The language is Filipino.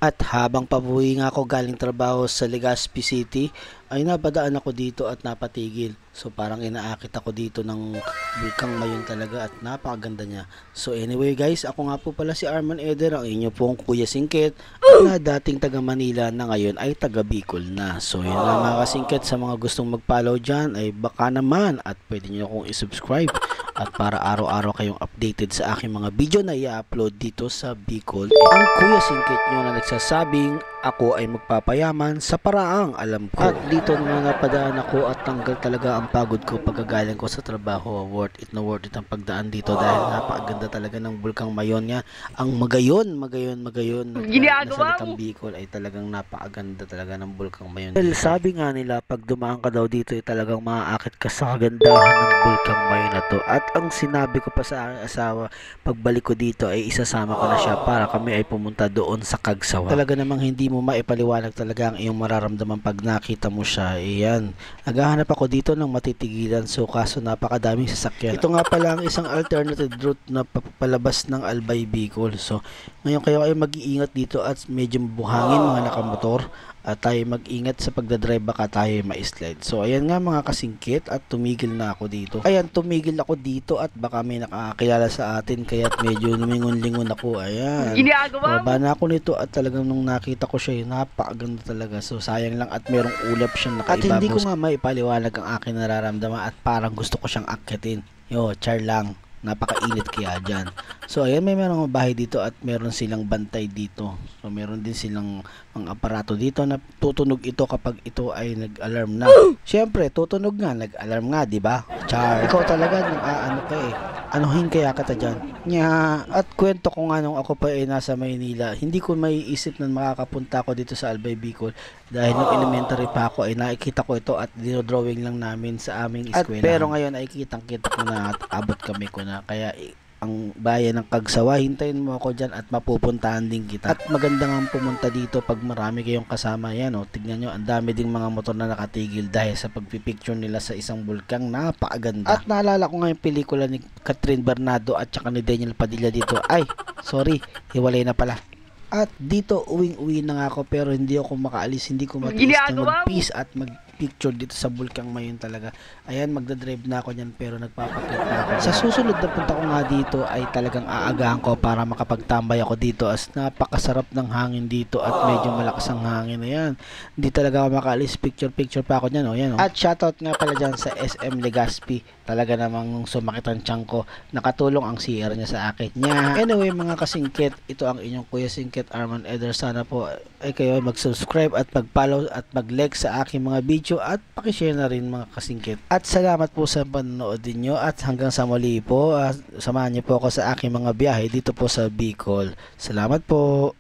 At habang pabuwi nga ako galing trabaho sa Legazpi City, ay napadaan ako dito at napatigil. So parang inaakit ako dito ng Bulkang Mayon talaga at napakaganda niya. So anyway guys, ako nga po pala si Arman Eder, ang inyo pong Kuya Singkit na dating taga Manila na ngayon ay taga Bicol na. So yun nga mga kasingkit, sa mga gustong mag-follow dyan ay baka naman at pwede nyo akong isubscribe. At para araw-araw kayong updated sa aking mga video na i-upload dito sa Bicol. Ang Kuya Singkit nyo na nagsasabing ako ay magpapayaman sa paraang alam ko. At dito na napadaan ako at tanggal talaga ang pagod ko pagkagaling ko sa trabaho. Worth it na worth it ang pagdaan dito dahil napakaganda talaga ng Bulkang Mayon niya. Ang magayon na salitang Bicol ay talagang napakaganda talaga ng Bulkang Mayon. Well, sabi nga nila pag dumaan ka daw dito ay talagang maaakit ka sa kagandahan ng Bulkang Mayon na to. At ang sinabi ko pa sa aking asawa pagbalik ko dito ay isasama ko na siya para kami ay pumunta doon sa Kagsawa. Talaga namang hindi mo maipaliwanag talaga ang iyong mararamdaman pag nakita mo siya. Iyan, naghahanap ako dito ng matitigilan, so kaso napakadaming sasakyan. Ito nga pala ang isang alternative route na papalabas ng Albay Bicol. So ngayon kayo ay mag-iingat dito at medyo buhangin mga nakamotor. At tayo mag-ingat sa pagdadrive baka tayo ma-slide. So ayan nga mga kasingkit at tumigil na ako dito. Ayan, tumigil ako dito at baka may nakakilala sa atin kaya medyo lumingon-lingon ako. Ayan. Baba na ako nito at talagang nung nakita ko siya, napakaganda talaga. So sayang lang at merong ulap siyang nakaibabaw. At hindi ko nga maipaliwanag ang aking nararamdaman at parang gusto ko siyang akyatin. Yo, char lang. Napakainit kaya dyan. So ayan, may mga bahay dito at meron silang bantay dito. So meron din silang mga aparato dito na tutunog ito kapag ito ay nag-alarm na. Siyempre, tutunog nga, nag-alarm nga, di ba? Char. Ikaw talaga nung ano ka eh. Anuhin kaya kita dyan. Nya. At kwento ko nga nung ako pa ay nasa Maynila, hindi ko maiisip na makakapunta ako dito sa Albay Bicol dahil nung elementary pa ako ay nakikita ko ito at dinodrawing lang namin sa aming eskwela. Pero ngayon ay kitang-kita ko na at abot kami ko na kaya ang bayan ng Kagsawa, hintayin mo ako dyan at mapupuntahan din kita. At maganda nga pumunta dito pag marami kayong kasama. Yan o, tignan nyo, ang dami ding mga motor na nakatigil dahil sa pagpipicture nila sa isang bulkang. Napakaganda. At naalala ko nga yung pelikula ni Catherine Bernardo at saka ni Daniel Padilla dito. Ay, sorry, hiwalay na pala. At dito uwing-uwi na nga ako pero hindi ako makaalis, hindi ko matiis na mag-peace at mag-picture dito sa Bulkang Mayon talaga. Ayan, magdadrive na ako niyan pero nagpapakit na ako. Sa susunod na punta ko nga dito ay talagang aagahan ko para makapagtambay ako dito as napakasarap ng hangin dito at medyo malakas ang hangin. Ayan, hindi talaga ako makaalis, picture pa ako niyan. O, yan, o. At shoutout nga pala dyan sa SM Legazpi. Talaga namang sumakit ang tiyan ko. Nakatulong ang CR niya sa akin. Anyway mga kasingkit, ito ang inyong Kuya Singkit Arman Eder. Sana po ay kayo mag-subscribe at mag-follow at mag-like sa aking mga video at pakishare na rin mga kasingkit. At salamat po sa panonood ninyo at hanggang sa muli po, samahan niyo po ako sa aking mga biyahe dito po sa Bicol. Salamat po.